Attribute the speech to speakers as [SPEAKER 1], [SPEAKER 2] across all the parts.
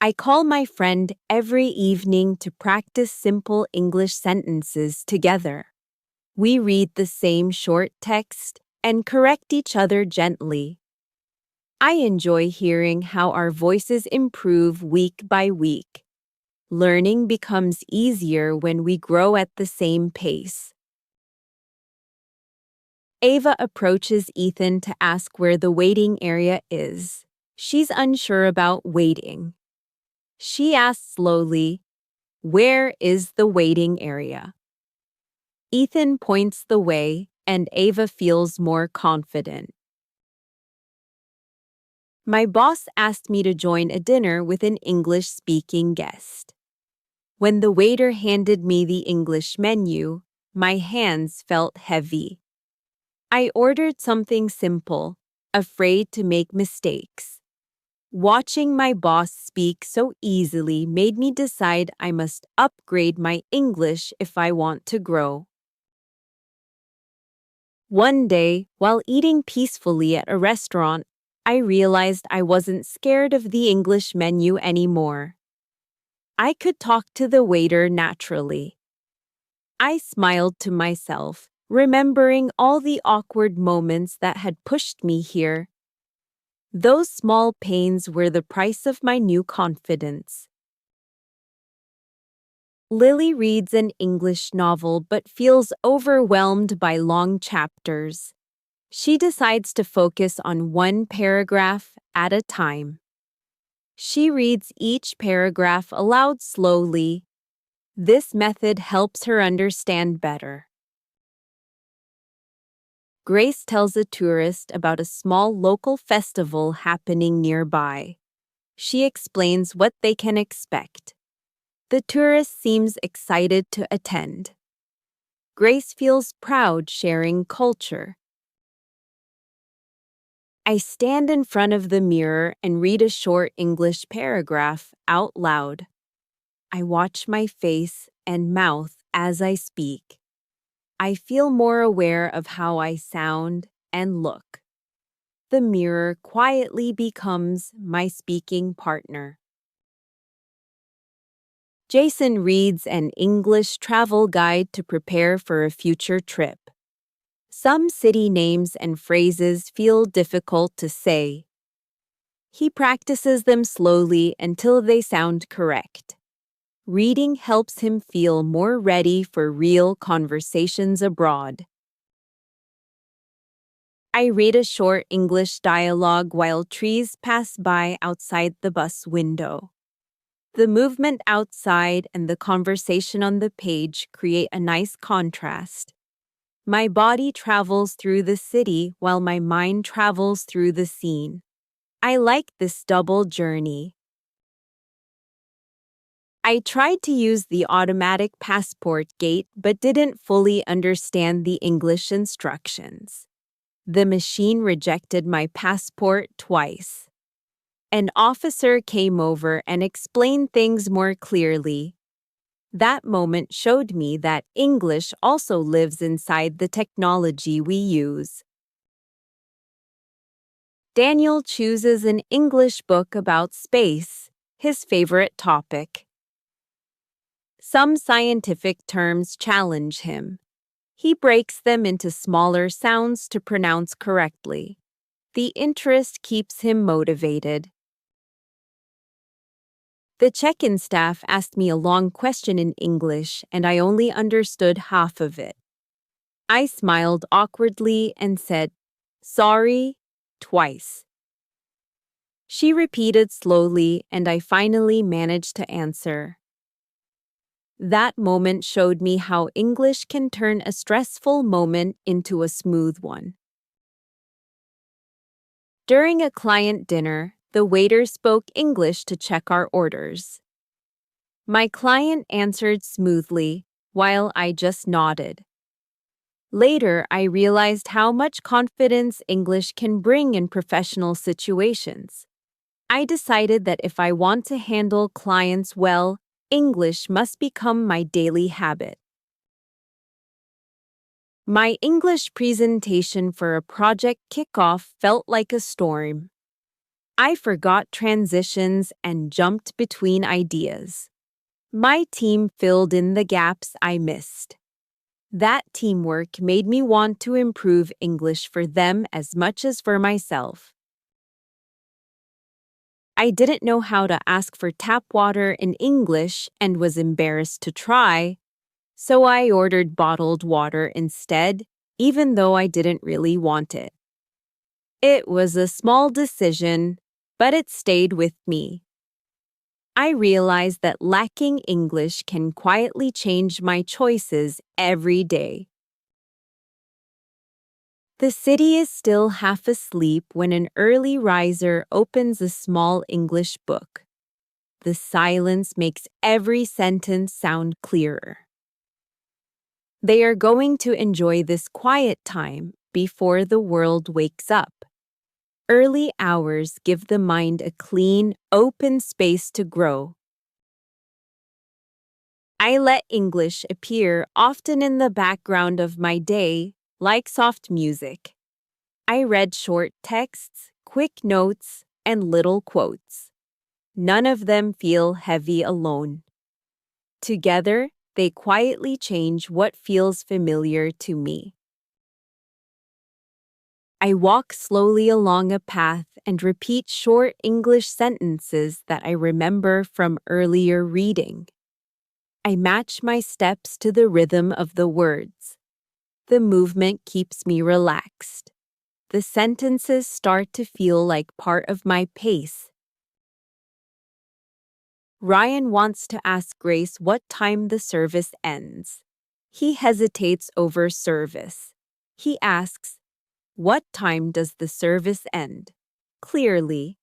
[SPEAKER 1] I call my friend every evening to practice simple English sentences together. We read the same short text and correct each other gently. I enjoy hearing how our voices improve week by week. Learning becomes easier when we grow at the same pace. Ava approaches Ethan to ask where the waiting area is. She's unsure about waiting. She asks slowly, "Where is the waiting area?" Ethan points the way, and Ava feels more confident. My boss asked me to join a dinner with an English-speaking guest. When the waiter handed me the English menu, my hands felt heavy. I ordered something simple, afraid to make mistakes. Watching my boss speak so easily made me decide I must upgrade my English if I want to grow. One day, while eating peacefully at a restaurant, I realized I wasn't scared of the English menu anymore. I could talk to the waiter naturally. I smiled to myself, remembering all the awkward moments that had pushed me here. Those small pains were the price of my new confidence. Lily reads an English novel but feels overwhelmed by long chapters. She decides to focus on one paragraph at a time. She reads each paragraph aloud slowly. This method helps her understand better. Grace tells a tourist about a small local festival happening nearby. She explains what they can expect. The tourist seems excited to attend. Grace feels proud sharing culture. I stand in front of the mirror and read a short English paragraph out loud. I watch my face and mouth as I speak. I feel more aware of how I sound and look. The mirror quietly becomes my speaking partner. Jason reads an English travel guide to prepare for a future trip. Some city names and phrases feel difficult to say. He practices them slowly until they sound correct. Reading helps him feel more ready for real conversations abroad. I read a short English dialogue while trees pass by outside the bus window. The movement outside and the conversation on the page create a nice contrast. My body travels through the city while my mind travels through the scene. I like this double journey. I tried to use the automatic passport gate but didn't fully understand the English instructions. The machine rejected my passport twice. An officer came over and explained things more clearly. That moment showed me that English also lives inside the technology we use. Daniel chooses an English book about space, his favorite topic. Some scientific terms challenge him. He breaks them into smaller sounds to pronounce correctly. The interest keeps him motivated. The check-in staff asked me a long question in English, and I only understood half of it. I smiled awkwardly and said, "Sorry," twice. She repeated slowly, and I finally managed to answer. That moment showed me how English can turn a stressful moment into a smooth one. During a client dinner, the waiter spoke English to check our orders. My client answered smoothly, while I just nodded. Later, I realized how much confidence English can bring in professional situations. I decided that if I want to handle clients well, English must become my daily habit. My English presentation for a project kickoff felt like a storm. I forgot transitions and jumped between ideas. My team filled in the gaps I missed. That teamwork made me want to improve English for them as much as for myself. I didn't know how to ask for tap water in English and was embarrassed to try, so I ordered bottled water instead, even though I didn't really want it. It was a small decision, but it stayed with me. I realized that lacking English can quietly change my choices every day. The city is still half asleep when an early riser opens a small English book. The silence makes every sentence sound clearer. They are going to enjoy this quiet time before the world wakes up. Early hours give the mind a clean, open space to grow. I let English appear often in the background of my day, like soft music. I read short texts, quick notes, and little quotes. None of them feel heavy alone. Together, they quietly change what feels familiar to me. I walk slowly along a path and repeat short English sentences that I remember from earlier reading. I match my steps to the rhythm of the words. The movement keeps me relaxed. The sentences start to feel like part of my pace. Ryan wants to ask Grace what time the service ends. He hesitates over service. He asks, "What time does the service end?" Clearly.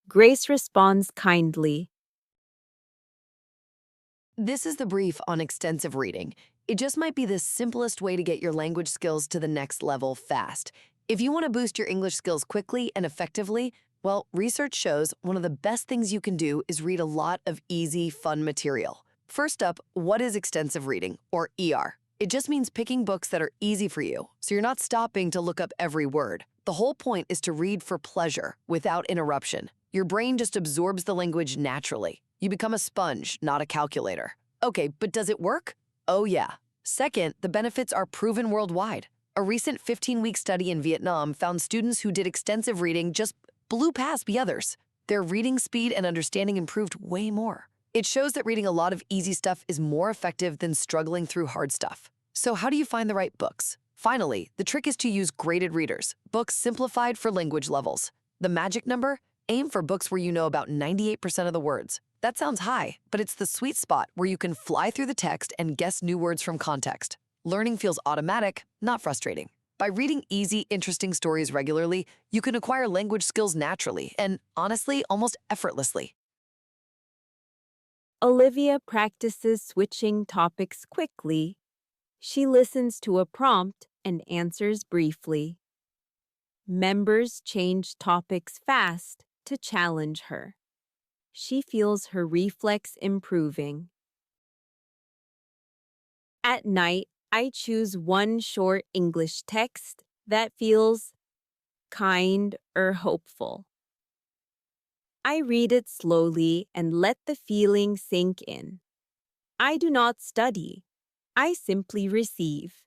[SPEAKER 1] Grace responds kindly,
[SPEAKER 2] This is the brief on extensive reading. It just might be the simplest way to get your language skills to the next level fast. If you want to boost your English skills quickly and effectively, well, research shows one of the best things you can do is read a lot of easy, fun material. First up, what is extensive reading, or ER? It just means picking books that are easy for you, so you're not stopping to look up every word. The whole point is to read for pleasure, without interruption. Your brain just absorbs the language naturally. You become a sponge, not a calculator. Okay, but does it work? Oh yeah. Second, the benefits are proven worldwide. A recent 15-week study in Vietnam found students who did extensive reading just blew past the others. Their reading speed and understanding improved way more. It shows that reading a lot of easy stuff is more effective than struggling through hard stuff. So how do you find the right books? Finally, the trick is to use graded readers, books simplified for language levels. The magic number? Aim for books where you know about 98% of the words. That sounds high, but it's the sweet spot where you can fly through the text and guess new words from context. Learning feels automatic, not frustrating. By reading easy, interesting stories regularly, you can acquire language skills naturally and, honestly, almost effortlessly.
[SPEAKER 1] Olivia practices switching topics quickly. She listens to a prompt and answers briefly. Members change topics fast to challenge her. She feels her reflex improving. At night, I choose one short English text that feels kind or hopeful. I read it slowly and let the feeling sink in. I do not study. I simply receive.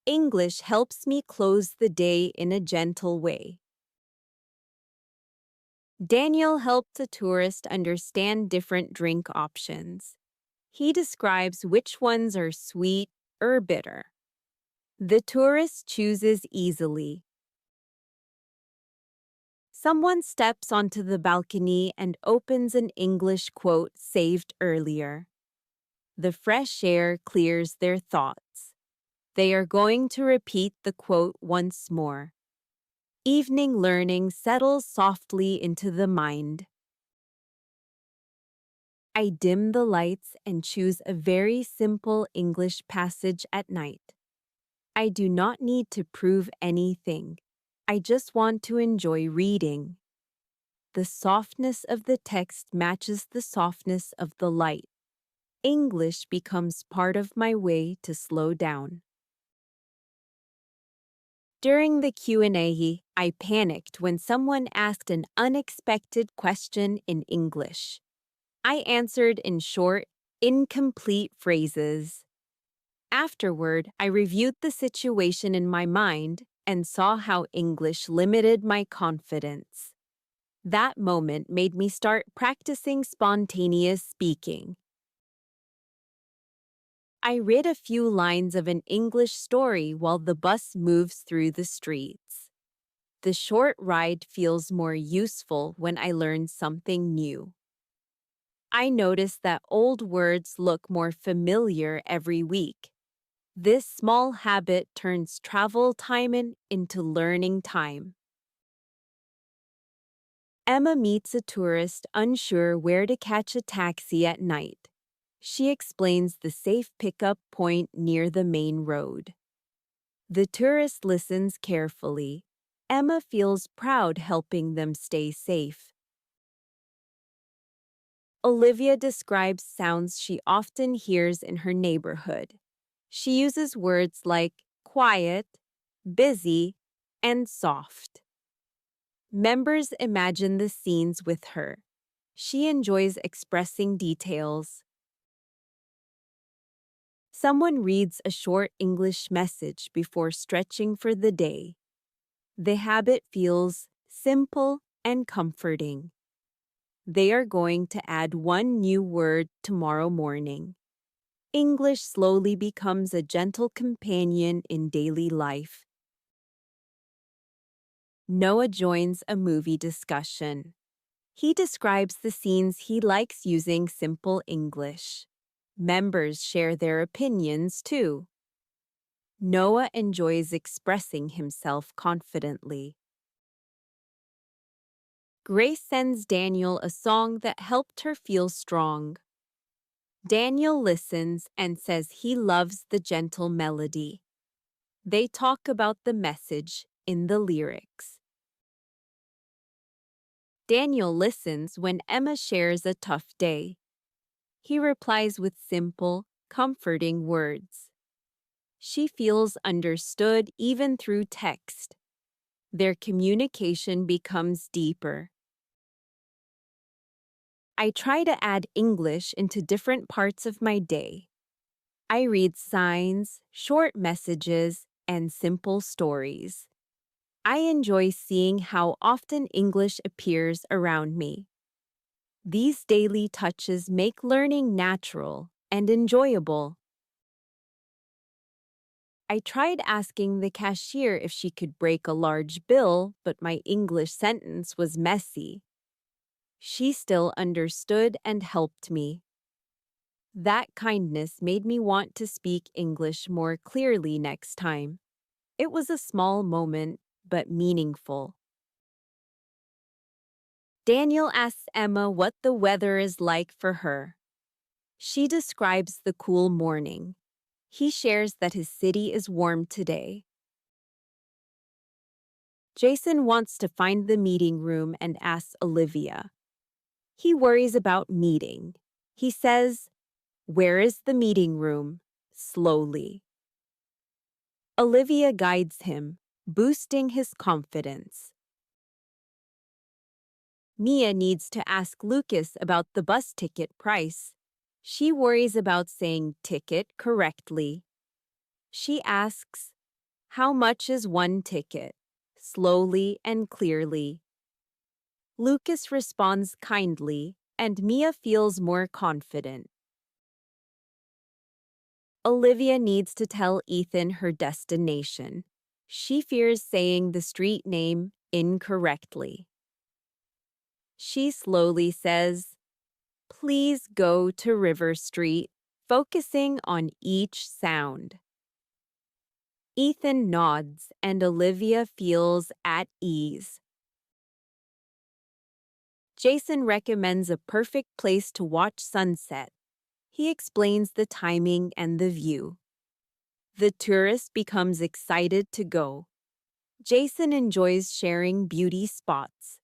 [SPEAKER 1] English helps me close the day in a gentle way. Daniel helped a tourist understand different drink options. He describes which ones are sweet or bitter. The tourist chooses easily. Someone steps onto the balcony and opens an English quote saved earlier. The fresh air clears their thoughts. They are going to repeat the quote once more. Evening learning settles softly into the mind. I dim the lights and choose a very simple English passage at night. I do not need to prove anything. I just want to enjoy reading. The softness of the text matches the softness of the light. English becomes part of my way to slow down. During the Q&A, I panicked when someone asked an unexpected question in English. I answered in short, incomplete phrases. Afterward, I reviewed the situation in my mind and saw how English limited my confidence. That moment made me start practicing spontaneous speaking. I read a few lines of an English story while the bus moves through the streets. The short ride feels more useful when I learn something new. I notice that old words look more familiar every week. This small habit turns travel time into learning time. Emma meets a tourist unsure where to catch a taxi at night. She explains the safe pickup point near the main road. The tourist listens carefully. Emma feels proud helping them stay safe. Olivia describes sounds she often hears in her neighborhood. She uses words like quiet, busy, and soft. Members imagine the scenes with her. She enjoys expressing details. Someone reads a short English message before stretching for the day. The habit feels simple and comforting. They are going to add one new word tomorrow morning. English slowly becomes a gentle companion in daily life. Noah joins a movie discussion. He describes the scenes he likes using simple English. Members share their opinions too. Noah enjoys expressing himself confidently. Grace sends Daniel a song that helped her feel strong. Daniel listens and says he loves the gentle melody. They talk about the message in the lyrics. Daniel listens when Emma shares a tough day. He replies with simple, comforting words. She feels understood even through text. Their communication becomes deeper. I try to add English into different parts of my day. I read signs, short messages, and simple stories. I enjoy seeing how often English appears around me. These daily touches make learning natural and enjoyable. I tried asking the cashier if she could break a large bill, but my English sentence was messy. She still understood and helped me. That kindness made me want to speak English more clearly next time. It was a small moment, but meaningful. Daniel asks Emma what the weather is like for her. She describes the cool morning. He shares that his city is warm today. Jason wants to find the meeting room and asks Olivia. He worries about meeting. He says, "Where is the meeting room?" slowly. Olivia guides him, boosting his confidence. Mia needs to ask Lucas about the bus ticket price. She worries about saying ticket correctly. She asks, "How much is one ticket?" slowly and clearly. Lucas responds kindly, and Mia feels more confident. Olivia needs to tell Ethan her destination. She fears saying the street name incorrectly. She slowly says, "Please go to River Street," focusing on each sound. Ethan nods and Olivia feels at ease. Jason recommends a perfect place to watch sunset. He explains the timing and the view. The tourist becomes excited to go. Jason enjoys sharing beauty spots.